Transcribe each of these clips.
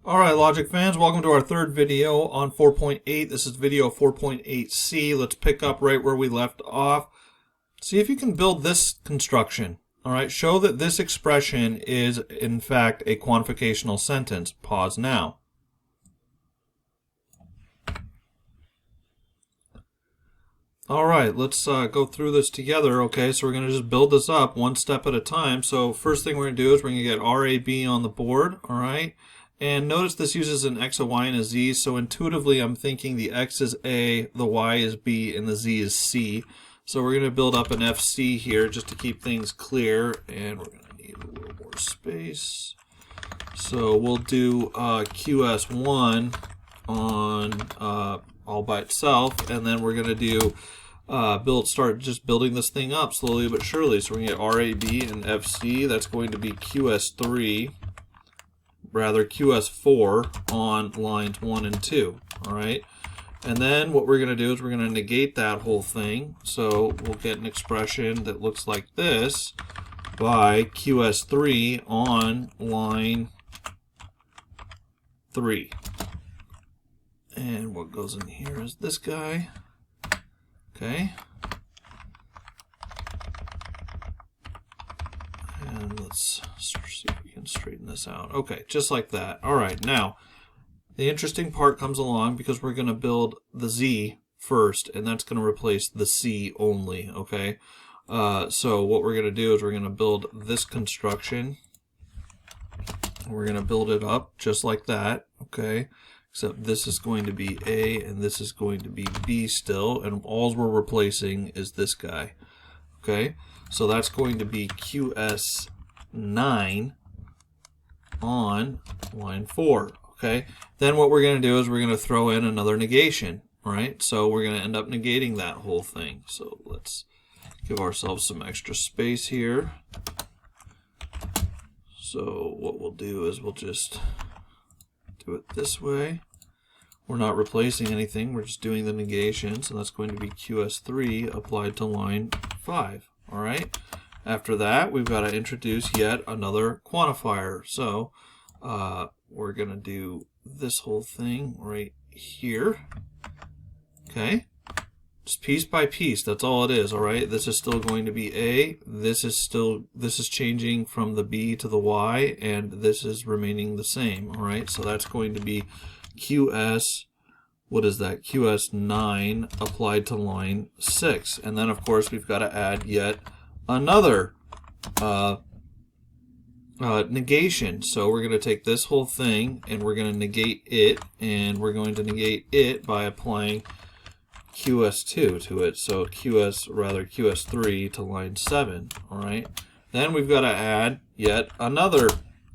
Alright, Logic fans, welcome to our third video on 4.8. This is video 4.8c. Let's pick up right where we left off. See if you can build this construction. Alright, show that this expression is in fact a quantificational sentence. Pause now. Alright, let's go through this together. Okay, so we're going to just build this up one step at a time. So first thing we're going to do is we're going to get RAB on the board. Alright. And notice this uses an x, a y, and a z, so intuitively I'm thinking the x is A, the y is B, and the z is C. So we're going to build up an FC here just to keep things clear, and we're going to need a little more space. So we'll do QS1 on all by itself, and then we're going to do start just building this thing up slowly but surely. So we're going to get RAB and FC, that's going to be QS3. Rather QS4 on lines 1 and 2, alright? And then what we're going to do is we're going to negate that whole thing, so we'll get an expression that looks like this by QS3 on line 3. And what goes in here is this guy, okay? And let's see if we can straighten this out. Okay, just like that. All right, now the interesting part comes along because we're going to build the z first, and that's going to replace the c only. Okay, so what we're going to do is we're going to build this construction. We're going to build it up just like that. Okay, except this is going to be A and this is going to be B still, and all we're replacing is this guy. Okay, so that's going to be QS9 on line 4. Okay, then what we're going to do is we're going to throw in another negation. Right, so we're going to end up negating that whole thing. So let's give ourselves some extra space here. So what we'll do is we'll just do it this way. We're not replacing anything, we're just doing the negation, so that's going to be QS3 applied to line 5. Alright, after that we've got to introduce yet another quantifier. So we're going to do this whole thing right here. Okay, just piece by piece, that's all it is. Alright, this is still going to be A, this is changing from the B to the Y, and this is remaining the same. Alright, so that's going to be what is that? QS9 applied to line 6. And then, of course, we've got to add yet another negation. So we're going to take this whole thing and we're going to negate it, and we're going to negate it by applying QS2 to it. So QS3 to line 7. All right. Then we've got to add yet another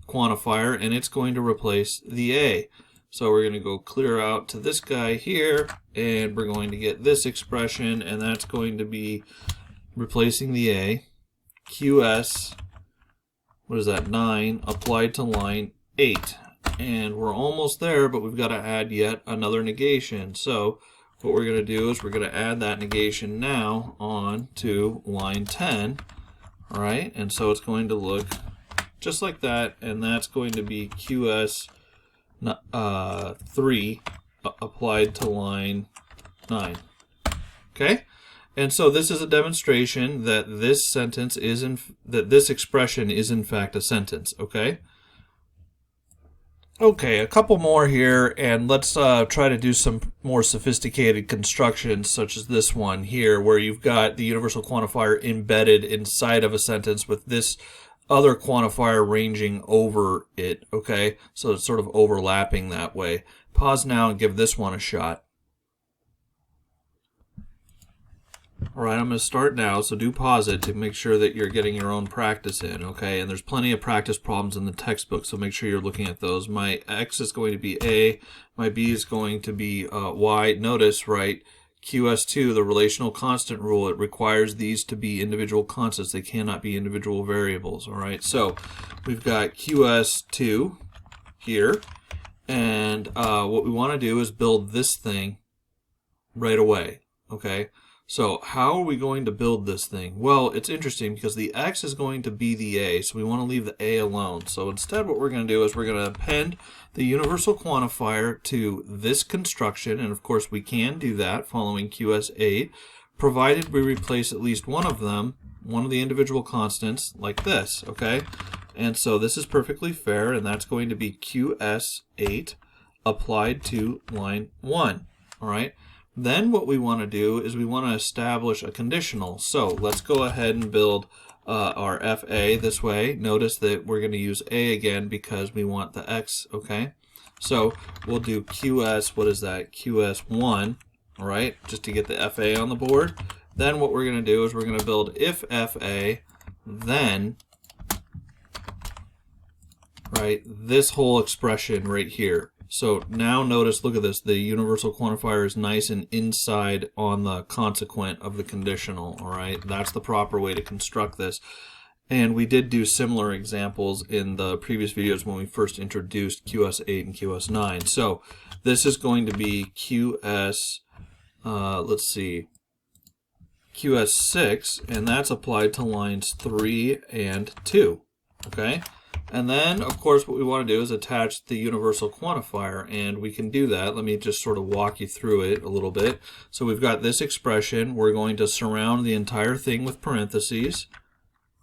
quantifier, and it's going to replace the A. So we're going to go clear out to this guy here, and we're going to get this expression, and that's going to be replacing the A, QS, 9 applied to line 8. And we're almost there, but we've got to add yet another negation. So what we're going to do is we're going to add that negation now on to line 10. All right, and so it's going to look just like that, and that's going to be QS3 applied to line 9. Okay, and so this is a demonstration that this sentence is this expression is in fact a sentence. Okay. Okay, a couple more here, and let's try to do some more sophisticated constructions, such as this one here, where you've got the universal quantifier embedded inside of a sentence with this other quantifier ranging over it. Okay, so it's sort of overlapping that way. Pause now and give this one a shot. Alright, I'm going to start now, so do pause it to make sure that you're getting your own practice in, okay? And there's plenty of practice problems in the textbook, so make sure you're looking at those. My X is going to be A, my B is going to be Y. Notice, right, QS2, the relational constant rule, it requires these to be individual constants. They cannot be individual variables, alright? So we've got QS2 here, and what we want to do is build this thing right away, okay? So how are we going to build this thing? Well, it's interesting because the x is going to be the a, so we want to leave the a alone. So instead what we're going to do is we're going to append the universal quantifier to this construction, and of course we can do that following QS8, provided we replace at least one of them, one of the individual constants, like this, okay? And so this is perfectly fair, and that's going to be QS8 applied to line 1, all right? Then what we want to do is we want to establish a conditional. So let's go ahead and build our FA this way. Notice that we're going to use A again because we want the X, okay? So we'll do QS, what is that? QS1, all right, just to get the FA on the board. Then what we're going to do is we're going to build if FA, then, right, this whole expression right here. So now notice, look at this, the universal quantifier is nice and inside on the consequent of the conditional, all right? That's the proper way to construct this. And we did do similar examples in the previous videos when we first introduced QS8 and QS9. So this is going to be QS6, and that's applied to lines 3 and 2, okay? And then, of course, what we want to do is attach the universal quantifier, and we can do that. Let me just sort of walk you through it a little bit. So we've got this expression. We're going to surround the entire thing with parentheses,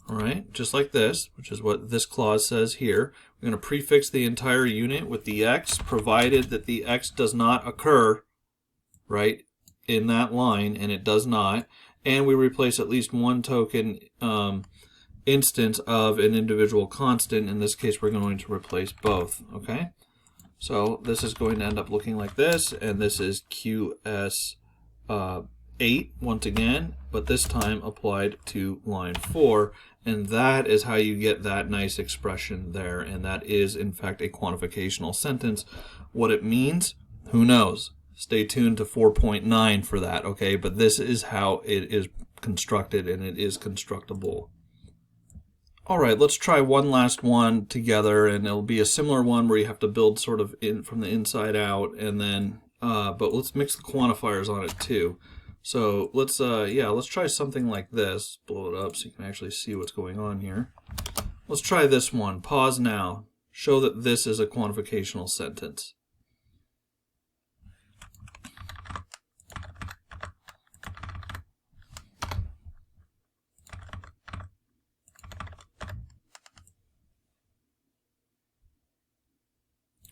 all right, just like this, which is what this clause says here. We're going to prefix the entire unit with the x, provided that the x does not occur, right, in that line, and it does not. And we replace at least one token instance of an individual constant. In this case, we're going to replace both, okay? So this is going to end up looking like this, and this is QS8 once again, but this time applied to line 4, and that is how you get that nice expression there, and that is, in fact, a quantificational sentence. What it means, who knows? Stay tuned to 4.9 for that, okay? But this is how it is constructed, and it is constructible. All right, let's try one last one together, and it'll be a similar one where you have to build sort of in from the inside out, and then, but let's mix the quantifiers on it too. So let's try something like this. Blow it up so you can actually see what's going on here. Let's try this one. Pause now. Show that this is a quantificational sentence.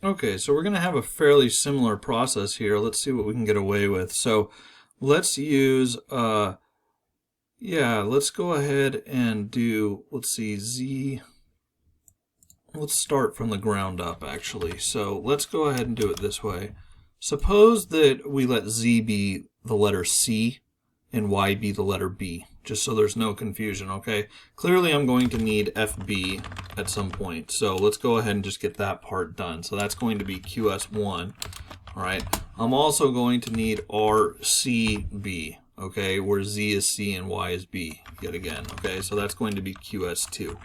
Okay, so we're going to have a fairly similar process here. Let's see what we can get away with. So let's use, let's go ahead and do, let's see, Z. Let's start from the ground up, actually. So let's go ahead and do it this way. Suppose that we let Z be the letter C and Y be the letter B, just so there's no confusion, okay? Clearly I'm going to need FB at some point, so let's go ahead and just get that part done. So that's going to be QS1, all right? I'm also going to need RCB, okay, where Z is C and Y is B, yet again, okay? So that's going to be QS2,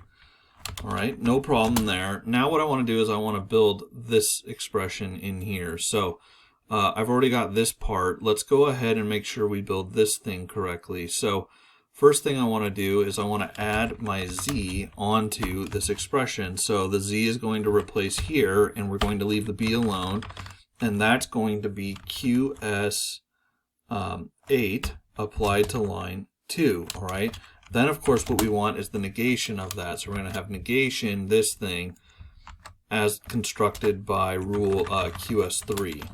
all right? No problem there. Now what I want to do is I want to build this expression in here. So I've already got this part. Let's go ahead and make sure we build this thing correctly. So first thing I want to do is I want to add my Z onto this expression. So the Z is going to replace here, and we're going to leave the B alone, and that's going to be QS8 applied to line 2, all right? Then, of course, what we want is the negation of that. So we're going to have negation, this thing, as constructed by rule QS3.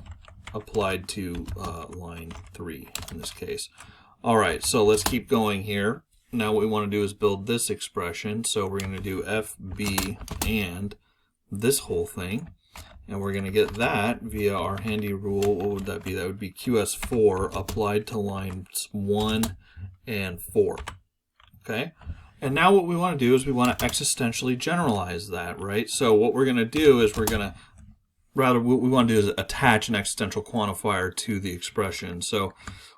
Applied to line 3 in this case. All right, so let's keep going here. Now what we want to do is build this expression. So we're going to do FB and this whole thing. And we're going to get that via our handy rule. What would that be? That would be QS4 applied to lines 1 and 4. Okay? And now what we want to do is we want to existentially generalize that, right? So what we're going to do is what we want to do is attach an existential quantifier to the expression. So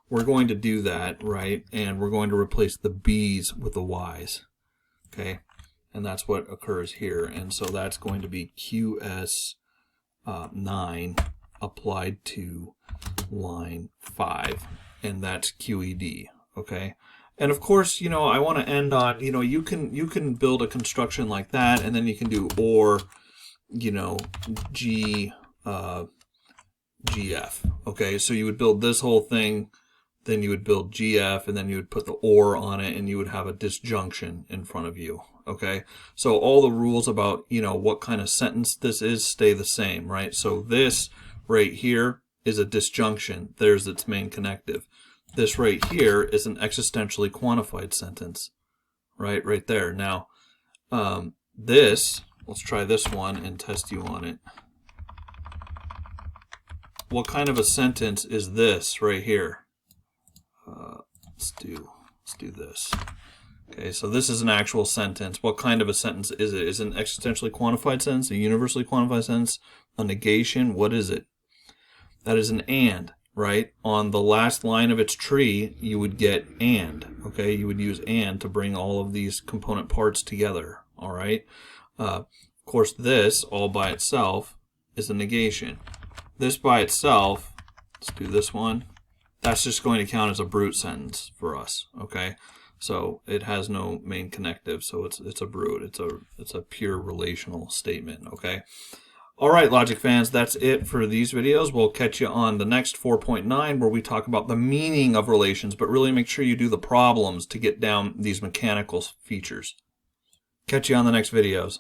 we're going to do that, right? And we're going to replace the B's with the Y's, okay? And that's what occurs here. And so that's going to be QS9 applied to line 5, and that's QED, okay? And of course, you know, I want to end on, you know, you can build a construction like that, and then you can do or, you know, GF, okay? So you would build this whole thing, then you would build GF, and then you would put the or on it, and you would have a disjunction in front of you, okay? So all the rules about, you know, what kind of sentence this is stay the same, right? So this right here is a disjunction. There's its main connective. This right here is an existentially quantified sentence, right there. Now, let's try this one and test you on it. What kind of a sentence is this right here? Let's do this. Okay, so this is an actual sentence. What kind of a sentence is it? Is it an existentially quantified sentence, a universally quantified sentence, a negation? What is it? That is an and, right? On the last line of its tree, you would get and, okay? You would use and to bring all of these component parts together, all right? Of course, this all by itself is a negation. This by itself, let's do this one, that's just going to count as a brute sentence for us, okay? So it has no main connective, so it's a brute. It's a pure relational statement, okay? All right, logic fans, that's it for these videos. We'll catch you on the next 4.9 where we talk about the meaning of relations, but really make sure you do the problems to get down these mechanical features. Catch you on the next videos.